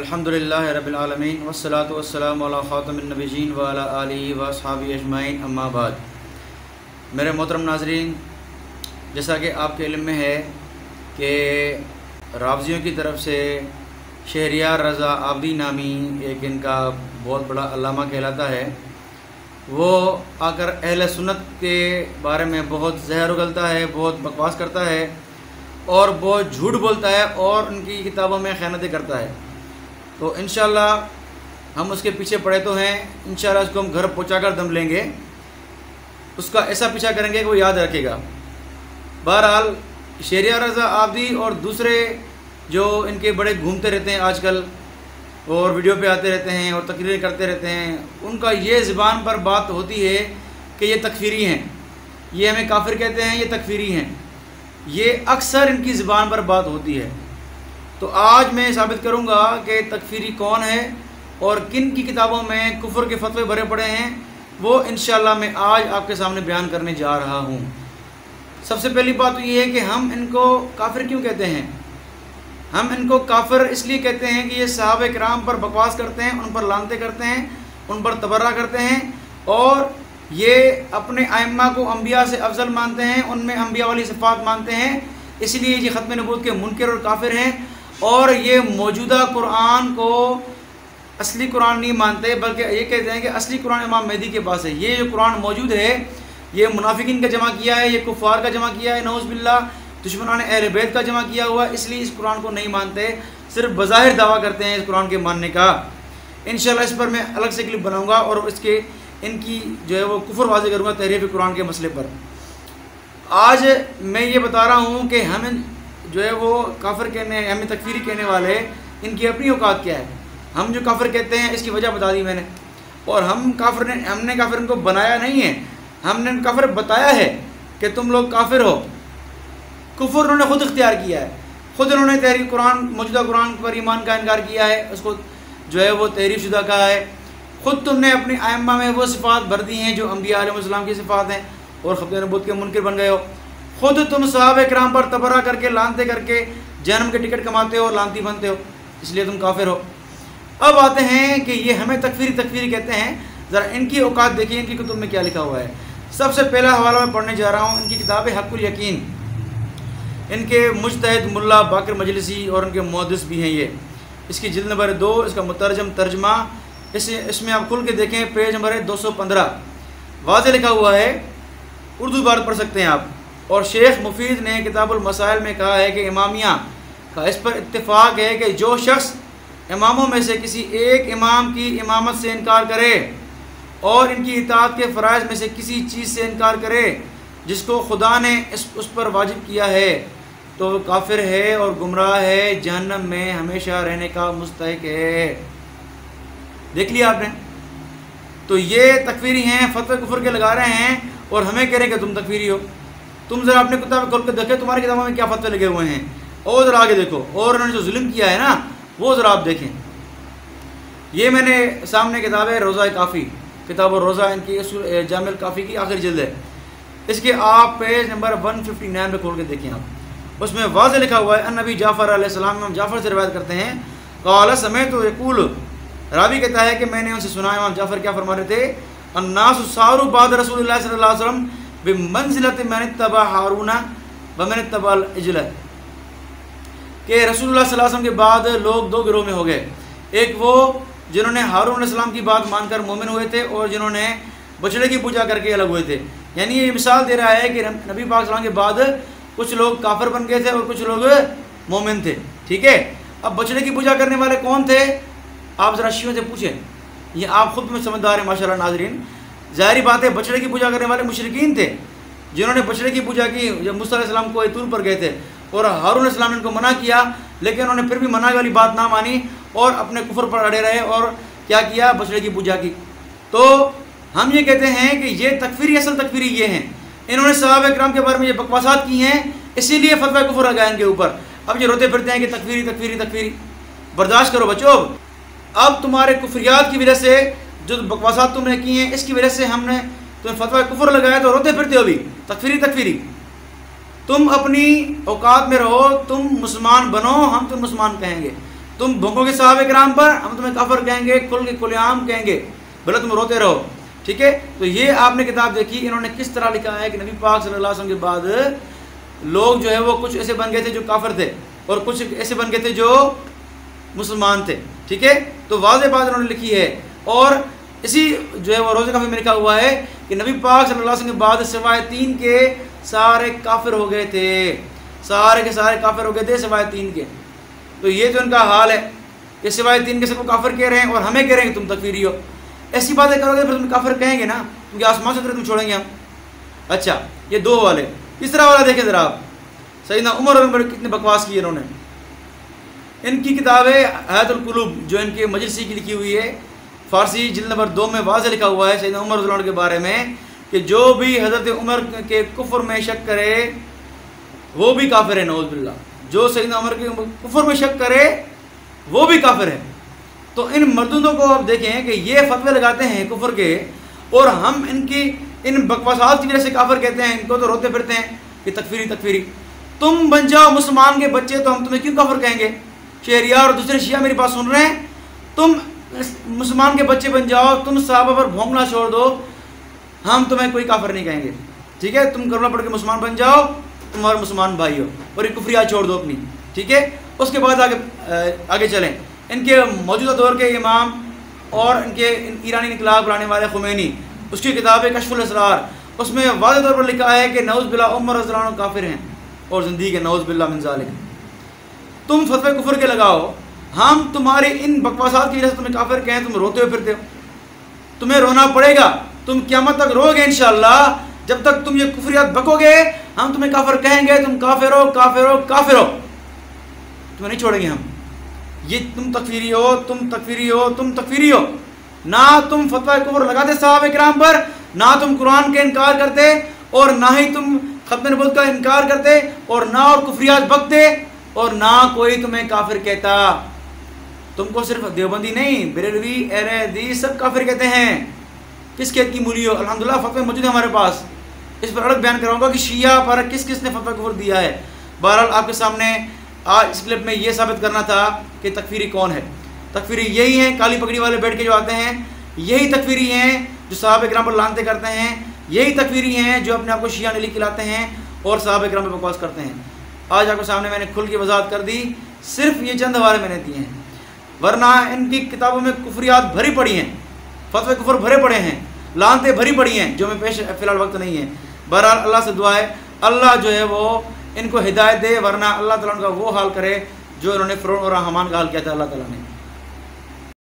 الحمدللہ رب العالمین والصلاة والسلام علی خاتم النبیین وعلی آلہ واصحابہ اجمعین اما بعد۔ میرے محترم ناظرین، جیسا کہ آپ کے علم میں ہے کہ رافضیوں کی طرف سے شہریار رضا عابدی نامی ایک ان کا بہت بڑا علامہ کہلاتا ہے، وہ آ کر اہل سنت کے بارے میں بہت زہر اگلتا ہے، بہت بکواس کرتا ہے اور بہت جھوٹ بولتا ہے اور ان کی کتابوں میں خیانتیں کرتا ہے۔ تو انشاءاللہ ہم اس کے پیچھے پڑے تو ہیں، انشاءاللہ اس کو ہم گھر پہنچا کر دم لیں گے، اس کا ایسا پیچھا کریں گے کہ وہ یاد رکھے گا۔ بہرحال شہریار رضا عابدی اور دوسرے جو ان کے بڑے گھومتے رہتے ہیں آج کل اور ویڈیو پہ آتے رہتے ہیں اور تقریریں کرتے رہتے ہیں، ان کا یہ زبان پر بات ہوتی ہے کہ یہ تکفیری ہیں، یہ ہمیں کافر کہتے ہیں، یہ تکفیری ہیں، یہ اکثر ان کی زبان پر بات ہوتی ہے۔ تو آج میں ثابت کروں گا کہ تکفیری کون ہے اور کن کی کتابوں میں کفر کے فتوے بھرے پڑے ہیں، وہ انشاءاللہ میں آج آپ کے سامنے بیان کرنے جا رہا ہوں۔ سب سے پہلی بات تو یہ ہے کہ ہم ان کو کافر کیوں کہتے ہیں؟ ہم ان کو کافر اس لیے کہتے ہیں کہ یہ صحابہ کرام پر بکواس کرتے ہیں، ان پر لعنتیں کرتے ہیں، ان پر تبرہ کرتے ہیں اور یہ اپنے ائمہ کو انبیاء سے افضل مانتے ہیں، ان میں انبیاء والی صفات مانتے ہیں، اس لیے یہ ختم نبوت کے منکر اور کافر ہیں، اور یہ موجودہ قرآن کو اصلی قرآن نہیں مانتے، بلکہ یہ کہتے ہیں کہ اصلی قرآن امام مہدی کے پاس ہے۔ یہ جو قرآن موجود ہے یہ منافقین کا جمع کیا ہے، یہ کفار کا جمع کیا ہے، نعوذ باللہ دشمنان اہل بیت کا جمع کیا ہوا ہے، اس لیے اس قرآن کو نہیں مانتے، صرف بظاہر دعویٰ کرتے ہیں اس قرآن کے ماننے کا۔ انشاءاللہ اس پر میں الگ سے کلپ بناؤں گا اور اس کے ان کی جو ہے وہ کفر واضح کروں گا تحریف قرآن کے مسئلے پر۔ آج میں یہ بتا رہا ہوں کہ ہمیں جو ہے وہ کافر کہنے، ہمیں تکفیری کہنے والے، ان کی اپنی اوقات کیا ہے۔ ہم جو کافر کہتے ہیں اس کی وجہ بتا دی میں نے، اور ہم نے کافر ان کو بنایا نہیں ہے، ہم نے کافر بتایا ہے کہ تم لوگ کافر ہو۔ کفر انہوں نے خود اختیار کیا ہے، خود انہوں نے تحریف قرآن، موجودہ قرآن پر ایمان کا انکار کیا ہے، اس کو جو ہے وہ تحریف شدہ کہا ہے۔ خود تم نے اپنی ائمہ میں وہ صفات بھر دی ہیں جو انبیاء علیہ السلام کی صفات ہیں اور ختم نبوت کے منکر بن گئے ہو۔ خود تم صحابہ کرام پر تبرہ کر کے، لعنتیں کر کے جہنم کے ٹکٹ کماتے ہو اور لعنتی بنتے ہو، اس لیے تم کافر ہو۔ اب آتے ہیں کہ یہ ہمیں تکفیری کہتے ہیں، ذرا ان کی اوقات دیکھیے، ان کی کتب میں کیا لکھا ہوا ہے۔ سب سے پہلا حوالہ میں پڑھنے جا رہا ہوں، ان کی کتاب ہے حق الیقین، ان کے مجتہد ملا باقر مجلسی اور ان کے محدث بھی ہیں یہ۔ اس کی جلد نمبر 2، اس کا مترجم ترجمہ، اس میں آپ کھل کے دیکھیں، پیج نمبر 215 واضح لکھا ہوا ہے، اردو بات پڑھ سکتے ہیں آپ۔ اور شیخ مفید نے کتاب المسائل میں کہا ہے کہ امامیہ کا اس پر اتفاق ہے کہ جو شخص اماموں میں سے کسی ایک امام کی امامت سے انکار کرے اور ان کی اطاعت کے فرائض میں سے کسی چیز سے انکار کرے جس کو خدا نے اس پر واجب کیا ہے تو وہ کافر ہے اور گمراہ ہے، جہنم میں ہمیشہ رہنے کا مستحق ہے۔ دیکھ لیا آپ نے؟ تو یہ تکفیری ہیں، فتوے کفر کے لگا رہے ہیں اور ہمیں کہہ رہے ہیں کہ تم تکفیری ہو۔ تم ذرا اپنے کتاب کھول کے دیکھیں تمہاری کتابوں میں کیا فتوے لگے ہوئے ہیں، اور ذرا آگے دیکھو، اور انہوں نے جو ظلم کیا ہے نا وہ ذرا آپ دیکھیں۔ یہ میں نے سامنے کتاب ہے روضہ کافی، کتاب الروضہ، ان کی جامع الکافی کی آخری جلد ہے، اس کے آپ پیج نمبر 159 پہ کھول کے دیکھیں آپ، اس میں واضح لکھا ہوا ہے، نبی جعفر علیہ السلام، امام جعفر سے روایت کرتے ہیں، قال سمعت یقول، راوی کہتا ہے کہ میں نے ان سے سنا امام جعفر کیا فرما رہے تھے، الناس صاروا بعد رسول اللہ صلی اللہ علیہ وسلم بمنزلۃ من اتبع ہارون ومن اتبع العجل، کہ رسول اللہ صلی اللہ علیہ وسلم کے بعد لوگ دو گروہ میں ہو گئے، ایک وہ جنہوں نے ہارون علیہ السلام کی بات مان کر مومن ہوئے تھے اور جنہوں نے بچڑے کی پوجا کر کے الگ ہوئے تھے۔ یعنی یہ مثال دے رہا ہے کہ نبی پاک صلی اللہ علیہ وسلم کے بعد کچھ لوگ کافر بن گئے تھے اور کچھ لوگ مومن تھے، ٹھیک ہے۔ اب بچڑے کی پوجا کرنے والے کون تھے؟ آپ ذرا شیعوں سے پوچھیں، یہ آپ خود میں سمجھدار ہیں ماشاءاللہ ناظرین، ظاہری بات ہے بچڑے کی پوجا کرنے والے مشرکین تھے جنہوں نے بچڑے کی پوجا کی جب موسیٰ علیہ السلام کو طور پر گئے تھے اور ہارون علیہ السلام نے ان کو منع کیا، لیکن انہوں نے پھر بھی منع والی بات نہ مانی اور اپنے کفر پر اڑے رہے اور کیا کیا؟ بچڑے کی پوجا کی۔ تو ہم یہ کہتے ہیں کہ یہ تکفیری، اصل تکفیری یہ ہیں، انہوں نے صحابہ کرام کے بارے میں یہ بکواسات کی ہیں، اسی لیے فتویٰ کفر لگا ان کے اوپر۔ اب یہ روتے پھرتے ہیں کہ تکفیری تکفیری تکفیری، برداشت کرو بچو۔ اب تمہارے کفریات کی وجہ سے، جو بکواسات تم نے کی ہیں اس کی وجہ سے ہم نے تمہیں فتویٰ کفر لگایا تو روتے پھرتے ہو بھی، تکفیری۔ تم اپنی اوقات میں رہو، تم مسلمان بنو، ہم تم مسلمان کہیں گے، تم بھونکو گے صحابہ کرام پر، ہم تمہیں کافر کہیں گے، کھل عام کہیں گے، بھلے تم روتے رہو. ٹھیک ہے. تو یہ آپ نے کتاب دیکھی، انہوں نے کس طرح لکھا ہے کہ نبی پاک صلی اللہ علیہ وسلم کے بعد لوگ جو ہے وہ کچھ ایسے بن گئے تھے جو کافر تھے، اور کچھ ایسے بن گئے تھے جو مسلمان تھے. ٹھیک ہے. تو واضح بات انہوں نے لکھی ہے. اور اسی جو ہے وہ روزہ کافی میں لکھا ہوا ہے کہ نبی پاک صلی اللہ علیہ وسلم کے بعد سوائے 3 کے سارے کافر ہو گئے تھے، سارے کے سارے کافر ہو گئے تھے سوائے 3 کے. تو یہ جو ان کا حال ہے کہ سوائے 3 کے سب کو کافر کہہ رہے ہیں، اور ہمیں کہہ رہے ہیں کہ تم تکفیری ہو. ایسی باتیں کرو گے پھر تم کافر کہیں گے نا، کیونکہ آسمان سے تم چھوڑیں گے ہم. اچھا، یہ 2 والے. تیسرا والا دیکھیں ذرا آپ، سیدنا عمر بڑے کتنے بکواس کی انہوں نے. ان کی کتاب ہے حیات القلوب، جو ان کے مجلسی کی لکھی ہوئی ہے، فارسی جلد نمبر 2 میں واضح لکھا ہوا ہے سیدنا عمر رضی اللہ عنہ کے بارے میں کہ جو بھی حضرت عمر کے کفر میں شک کرے وہ بھی کافر ہے، نعوذ باللہ. جو سیدنا عمر کے کفر میں شک کرے وہ بھی کافر ہے. تو ان مردودوں کو آپ دیکھیں کہ یہ فتوے لگاتے ہیں کفر کے، اور ہم ان بکواسات کی وجہ سے کافر کہتے ہیں. ان کو تو روتے پھرتے ہیں کہ تکفیری تکفیری. تم بن جاؤ مسلمان کے بچے تو ہم تمہیں کیوں کافر کہیں گے؟ شہریار اور دوسرے شیعہ میری بات سن رہے ہیں. تم مسلمان کے بچے بن جاؤ، تم صحابہ پر بھونکنا چھوڑ دو، ہم تمہیں کوئی کافر نہیں کہیں گے. ٹھیک ہے. تم کلمہ پڑھ کے مسلمان بن جاؤ، تمہارے مسلمان بھائی ہو، اور یہ کفریات چھوڑ دو اپنی. ٹھیک ہے. اس کے بعد آگے چلیں. ان کے موجودہ دور کے امام اور ان کے ایرانی انقلاب لانے والے خمینی، اس کی کتاب ہے کشف الاسرار، اس میں واضح طور پر لکھا ہے کہ نعوذ باللہ عمر رضی اللہ عنہ کافر ہیں اور زندگی کے، نعوذ باللہ من ذالک. تم فتوے کفر کے لگاؤ، ہم تمہاری ان بکواسات کی وجہ سے تمہیں کافر کہیں، تم روتے ہوئے پھرتے ہو. تمہیں رونا پڑے گا، تم قیامت تک رو گے انشاءاللہ. جب تک تم یہ کفریات بکو گے ہم تمہیں کافر کہیں گے، تم کافر ہو کافر ہو کافر ہو، تمہیں نہیں چھوڑیں گے ہم. یہ تم تکفیری ہو، تم تکفیری ہو، تم تکفیری ہو. نہ تم فتویٰ کفر لگاتے صحابہ کرام پر، نہ تم قرآن کے انکار کرتے، اور نہ ہی تم ختم نبوت کا انکار کرتے، اور نہ اور کفریات بکتے، اور نہ کوئی تمہیں کافر کہتا. تم کو صرف دیوبندی نہیں، بریلوی، اہل حدیث سب کافر کہتے ہیں. کس کہت کی مولی ہو؟ الحمدللہ فتوے موجود ہیں ہمارے پاس. اس پر الگ بیان کراؤں گا کہ شیعہ پر کس کس نے فتویٰ کفر دیا ہے. بہرحال آپ کے سامنے آج اس کلپ میں یہ ثابت کرنا تھا کہ تکفیری کون ہے. تکفیری یہی ہیں کالی پگڑی والے بیٹھ کے جو آتے ہیں، یہی تکفیری ہیں جو صحابہ کرام پر لعنتیں کرتے ہیں، یہی تکفیری ہیں جو اپنے آپ کو شیعہ نلی کھلاتے ہیں اور صحابہ کرام پر بکواس کرتے ہیں. آج آپ کے سامنے میں نے کھل کی وضاحت کر دی، صرف یہ چند حوالے میں نے دیے ہیں، ورنہ ان کی کتابوں میں کفریات بھری پڑی ہیں، فتوے کفر بھرے پڑے ہیں، لعنتیں بھری پڑی ہیں، جو میں پیش فی الحال وقت نہیں ہے. بہرحال اللہ سے دعا ہے اللہ جو ہے وہ ان کو ہدایت دے، ورنہ اللہ تعالیٰ ان کا وہ حال کرے جو انہوں نے فرعون اور حامان کا حال کیا تھا اللہ تعالیٰ نے.